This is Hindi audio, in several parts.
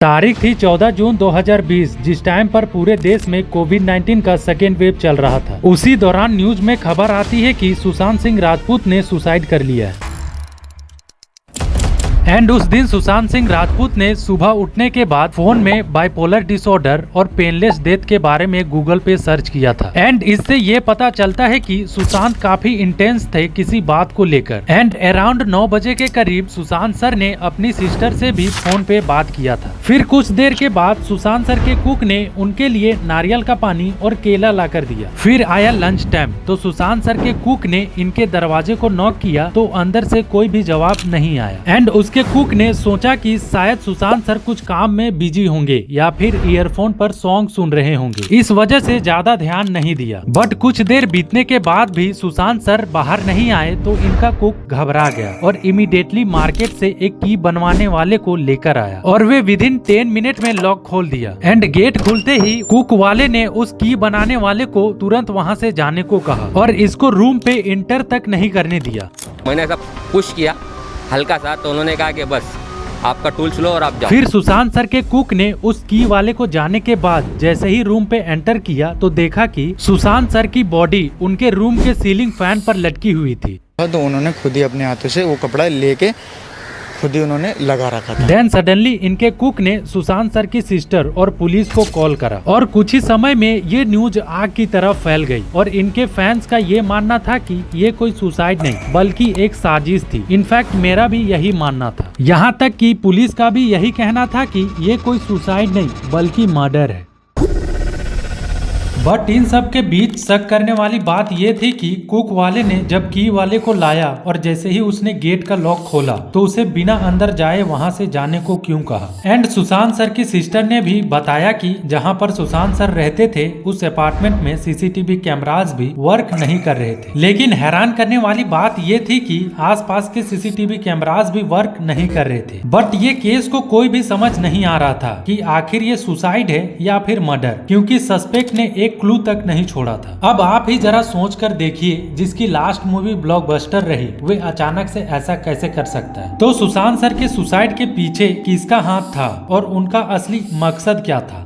तारीख थी 14 जून 2020, जिस टाइम पर पूरे देश में कोविड-19 का सेकेंड वेव चल रहा था। उसी दौरान न्यूज में खबर आती है कि सुशांत सिंह राजपूत ने सुसाइड कर लिया है। एंड उस दिन सुशांत सिंह राजपूत ने सुबह उठने के बाद फोन में बाइपोलर डिसऑर्डर और पेनलेस डेथ के बारे में गूगल पे सर्च किया था। एंड इससे ये पता चलता है कि सुशांत काफी इंटेंस थे किसी बात को लेकर। एंड अराउंड 9 बजे के करीब सुशांत सर ने अपनी सिस्टर से भी फोन पे बात किया था। फिर कुछ देर के बाद सुशांत सर के कुक ने उनके लिए नारियल का पानी और केला ला कर दिया। फिर आया लंच टाइम, तो सुशांत सर के कुक ने इनके दरवाजे को नॉक किया तो अंदर से कोई भी जवाब नहीं आया। एंड उसके कुक ने सोचा कि शायद सुशांत सर कुछ काम में बिजी होंगे या फिर ईयरफोन पर सॉन्ग सुन रहे होंगे, इस वजह से ज्यादा ध्यान नहीं दिया। बट कुछ देर बीतने के बाद भी सुशांत सर बाहर नहीं आए तो इनका कुक घबरा गया और इमीडिएटली मार्केट से एक की बनवाने वाले को लेकर आया और वे विदिन 10 मिनट में लॉक खोल दिया। एंड गेट खुलते ही कुक वाले ने उस की बनाने वाले को तुरंत वहाँ से जाने को कहा और इसको रूम पे इंटर तक नहीं करने दिया। मैंने ऐसा पुश किया हल्का सा, तो उन्होंने कहा कि बस आपका टूल्स लो और आप जाओ। फिर सुशांत सर के कुक ने उस की वाले को जाने के बाद जैसे ही रूम पे एंटर किया तो देखा कि सुशांत सर की बॉडी उनके रूम के सीलिंग फैन पर लटकी हुई थी। तो उन्होंने खुद ही अपने हाथों से वो कपड़ा लेके खुद ही उन्होंने लगा रखा था। देन सडनली इनके कुक ने सुशांत सर की सिस्टर और पुलिस को कॉल करा और कुछ ही समय में ये न्यूज आग की तरह फैल गई और इनके फैंस का ये मानना था कि ये कोई सुसाइड नहीं बल्कि एक साजिश थी। इनफैक्ट मेरा भी यही मानना था। यहाँ तक कि पुलिस का भी यही कहना था कि ये कोई सुसाइड नहीं बल्कि मर्डर है। बट इन सब के बीच शक करने वाली बात ये थी कि कुक वाले ने जब की वाले को लाया और जैसे ही उसने गेट का लॉक खोला तो उसे बिना अंदर जाए वहां से जाने को क्यों कहा। एंड सुशांत सर की सिस्टर ने भी बताया कि जहां पर सुशांत सर रहते थे उस अपार्टमेंट में सीसीटीवी कैमरास भी वर्क नहीं कर रहे थे। लेकिन हैरान करने वाली बात ये थी कि आसपास के सीसीटीवी कैमरास भी वर्क नहीं कर रहे थे। बट ये केस को कोई भी समझ नहीं आ रहा था कि आखिर ये सुसाइड है या फिर मर्डर, क्योंकि सस्पेक्ट ने एक क्लू तक नहीं छोड़ा था। अब आप ही जरा सोच कर देखिए, जिसकी लास्ट मूवी ब्लॉकबस्टर रही वे अचानक से ऐसा कैसे कर सकता है। तो सुशांत सर के सुसाइड के पीछे किसका हाथ था और उनका असली मकसद क्या था।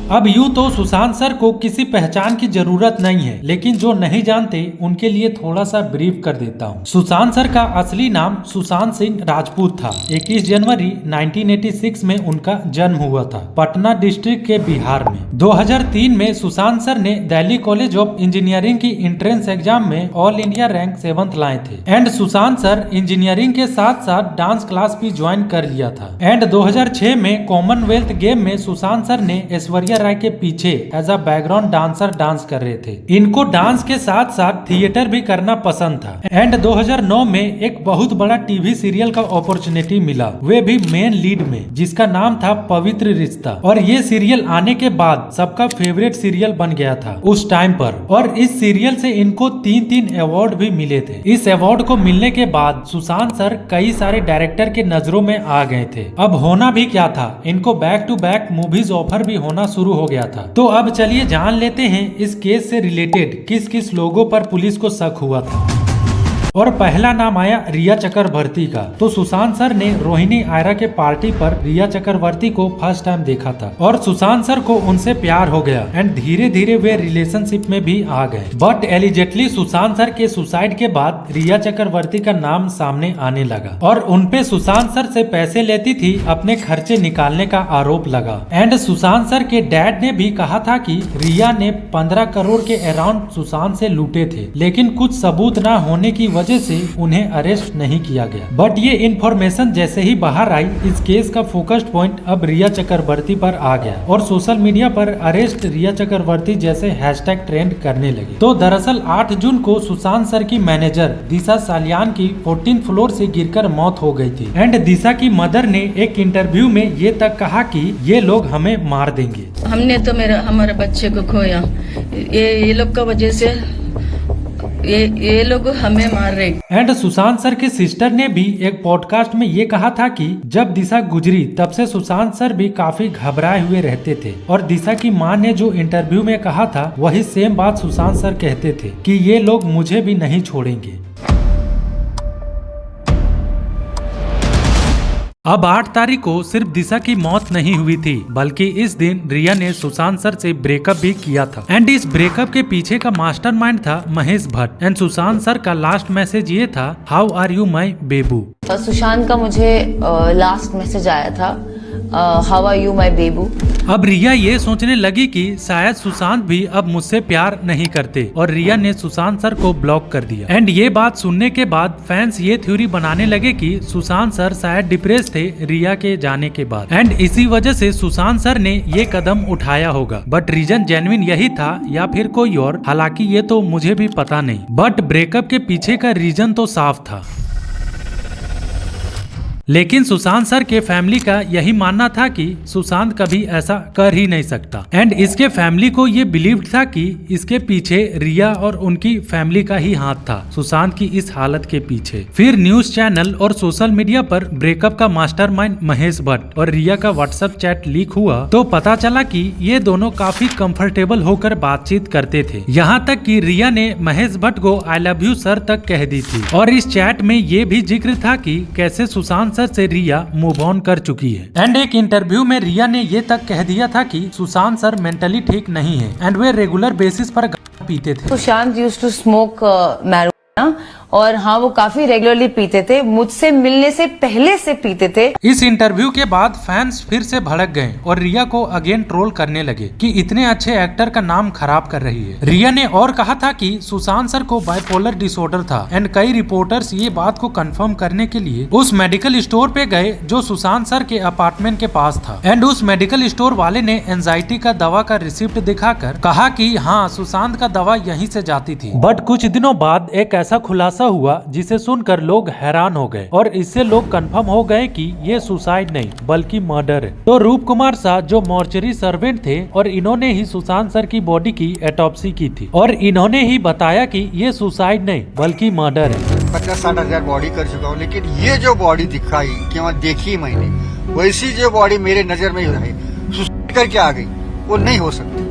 अब यूँ तो सुशांत सर को किसी पहचान की जरूरत नहीं है, लेकिन जो नहीं जानते उनके लिए थोड़ा सा ब्रीफ कर देता हूँ। सुशांत सर का असली नाम सुशांत सिंह राजपूत था। 21 जनवरी 1986 में उनका जन्म हुआ था पटना डिस्ट्रिक्ट के बिहार में। 2003 में सुशांत सर ने दिल्ली कॉलेज ऑफ इंजीनियरिंग की एंट्रेंस एग्जाम में ऑल इंडिया रैंक 7th लाए थे। एंड सुशांत सर इंजीनियरिंग के साथ साथ डांस क्लास भी ज्वाइन कर लिया था। एंड 2006 में कॉमनवेल्थ गेम में सुशांत सर ने ऐश्वर्या राय के पीछे as a background dancer dance कर रहे थे। इनको डांस के साथ साथ थिएटर भी करना पसंद था। एंड 2009 में एक बहुत बड़ा टीवी सीरियल का अपॉर्चुनिटी मिला, वे भी मेन लीड में, जिसका नाम था पवित्र रिश्ता। और ये सीरियल आने के बाद सबका फेवरेट सीरियल बन गया था उस टाइम पर। और इस सीरियल से इनको 3 अवार्ड भी मिले थे। इस अवार्ड को मिलने के बाद सुशांत सर कई सारे डायरेक्टर के नजरों में आ गए थे। अब होना भी क्या था, इनको back to back movies offer भी होना शुरू हो गया था। तो अब चलिए जान लेते हैं इस केस से रिलेटेड किस किस लोगों पर पुलिस को शक हुआ था। और पहला नाम आया रिया चक्रवर्ती का। तो सुशांत सर ने रोहिणी आयरा के पार्टी पर रिया चक्रवर्ती को फर्स्ट टाइम देखा था और सुशांत सर को उनसे प्यार हो गया एंड धीरे धीरे वे रिलेशनशिप में भी आ गए। बट एलिजेटली सुशांत सर के सुसाइड के बाद रिया चक्रवर्ती का नाम सामने आने लगा और उनपे सुशांत सर से पैसे लेती थी अपने खर्चे निकालने का आरोप लगा। एंड सुशांत सर के डैड ने भी कहा था कि रिया ने 15 करोड़ के अराउंड सुशांत से लूटे थे, लेकिन कुछ सबूत न होने की वजह से उन्हें अरेस्ट नहीं किया गया। बट ये इन्फॉर्मेशन जैसे ही बाहर आई, इस केस का फोकस्ड पॉइंट अब रिया चक्रवर्ती पर आ गया और सोशल मीडिया पर अरेस्ट रिया चक्रवर्ती जैसे हैशटैग ट्रेंड करने लगे। तो दरअसल 8 जून को सुशांत सर की मैनेजर दिशा सालियान की 14th फ्लोर से गिरकर मौत हो गई थी। एंड दिशा की मदर ने एक इंटरव्यू में ये तक कहा कि ये लोग हमें मार देंगे। हमने तो हमारे बच्चे को खोया, ये लोग का वजह से ये लोग हमें मार रहे। एंड सुशांत सर के सिस्टर ने भी एक पॉडकास्ट में ये कहा था कि जब दिशा गुजरी तब से सुशांत सर भी काफी घबराए हुए रहते थे और दिशा की मां ने जो इंटरव्यू में कहा था वही सेम बात सुशांत सर कहते थे कि ये लोग मुझे भी नहीं छोड़ेंगे। अब 8 तारीख को सिर्फ दिशा की मौत नहीं हुई थी, बल्कि इस दिन रिया ने सुशांत सर से ब्रेकअप भी किया था। एंड इस ब्रेकअप के पीछे का मास्टरमाइंड था महेश भट्ट। एंड सुशांत सर का लास्ट मैसेज ये था, हाउ आर यू माई बेबू। सुशांत का मुझे लास्ट मैसेज आया था, हाउ आर यू माई बेबू। अब रिया ये सोचने लगी कि शायद सुशांत भी अब मुझसे प्यार नहीं करते और रिया ने सुशांत सर को ब्लॉक कर दिया। एंड ये बात सुनने के बाद फैंस ये थ्योरी बनाने लगे कि सुशांत सर शायद डिप्रेस थे रिया के जाने के बाद। एंड इसी वजह से सुशांत सर ने ये कदम उठाया होगा। बट रीजन जेन्युइन यही था या फिर कोई और, हालांकि ये तो मुझे भी पता नहीं। बट ब्रेकअप के पीछे का रीजन तो साफ था। लेकिन सुशांत सर के फैमिली का यही मानना था कि सुशांत कभी ऐसा कर ही नहीं सकता। एंड इसके फैमिली को ये बिलीव था कि इसके पीछे रिया और उनकी फैमिली का ही हाथ था सुशांत की इस हालत के पीछे। फिर न्यूज चैनल और सोशल मीडिया पर ब्रेकअप का मास्टरमाइंड महेश भट्ट और रिया का व्हाट्सएप चैट लीक हुआ तो पता चला कि ये दोनों काफी कंफर्टेबल होकर बातचीत करते थे। यहाँ तक कि रिया ने महेश भट्ट को आई लव यू सर तक कह दी थी। और इस चैट में ये भी जिक्र था कि कैसे सुशांत सर से रिया मूव ऑन कर चुकी है। एंड एक इंटरव्यू में रिया ने ये तक कह दिया था कि सुशांत सर मेंटली ठीक नहीं है एंड वे रेगुलर बेसिस पर पीते थे। Sushant used to smoke marijuana और हाँ वो काफी रेगुलरली पीते थे, मुझसे मिलने से पहले से पीते थे। इस इंटरव्यू के बाद फैंस फिर से भड़क गए और रिया को अगेन ट्रोल करने लगे कि इतने अच्छे एक्टर का नाम खराब कर रही है। रिया ने और कहा था कि सुशांत सर को बाइपोलर डिसऑर्डर था। एंड कई रिपोर्टर्स ये बात को कंफर्म करने के लिए उस मेडिकल स्टोर पे गए जो सुशांत सर के अपार्टमेंट के पास था। एंड उस मेडिकल स्टोर वाले ने एंजाइटी का दवा का रिसिप्ट दिखाकर कहा कि हाँ सुशांत का दवा यहीं से जाती थी। बट कुछ दिनों बाद एक ऐसा खुलासा हुआ जिसे सुनकर लोग हैरान हो गए और इससे लोग कंफर्म हो गए कि ये सुसाइड नहीं बल्कि मर्डर है। तो रूप कुमार शाह जो मॉर्चरी सर्वेंट थे और इन्होंने ही सुशांत सर की बॉडी की ऑटोप्सी की थी और इन्होंने ही बताया कि ये सुसाइड नहीं बल्कि मर्डर है। 50-60 हजार बॉडी कर चुका हूँ, लेकिन ये जो बॉडी दिखाई कि देखी मैंने, वैसी जो बॉडी मेरे नजर में है सुसाइड करके आ गई, वो नहीं हो सकती।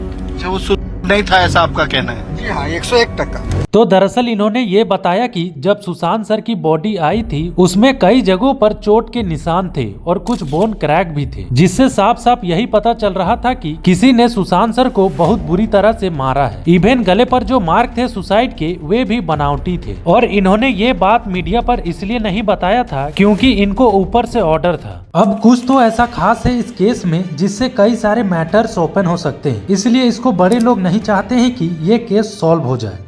वो नहीं था ऐसा आपका कहना है? जी हाँ, 101%। तो दरअसल इन्होंने ये बताया कि जब सुशांत सर की बॉडी आई थी उसमें कई जगहों पर चोट के निशान थे और कुछ बोन क्रैक भी थे, जिससे साफ साफ यही पता चल रहा था कि किसी ने सुशांत सर को बहुत बुरी तरह से मारा है। इवन गले पर जो मार्क थे सुसाइड के वे भी बनावटी थे। और इन्होंने ये बात मीडिया पर इसलिए नहीं बताया था क्योंकि इनको ऊपर से ऑर्डर था। अब कुछ तो ऐसा खास है इस केस में जिससे कई सारे मैटर्स ओपन हो सकते हैं, इसलिए इसको बड़े लोग नहीं चाहते हैं कि ये केस सॉल्व हो जाए।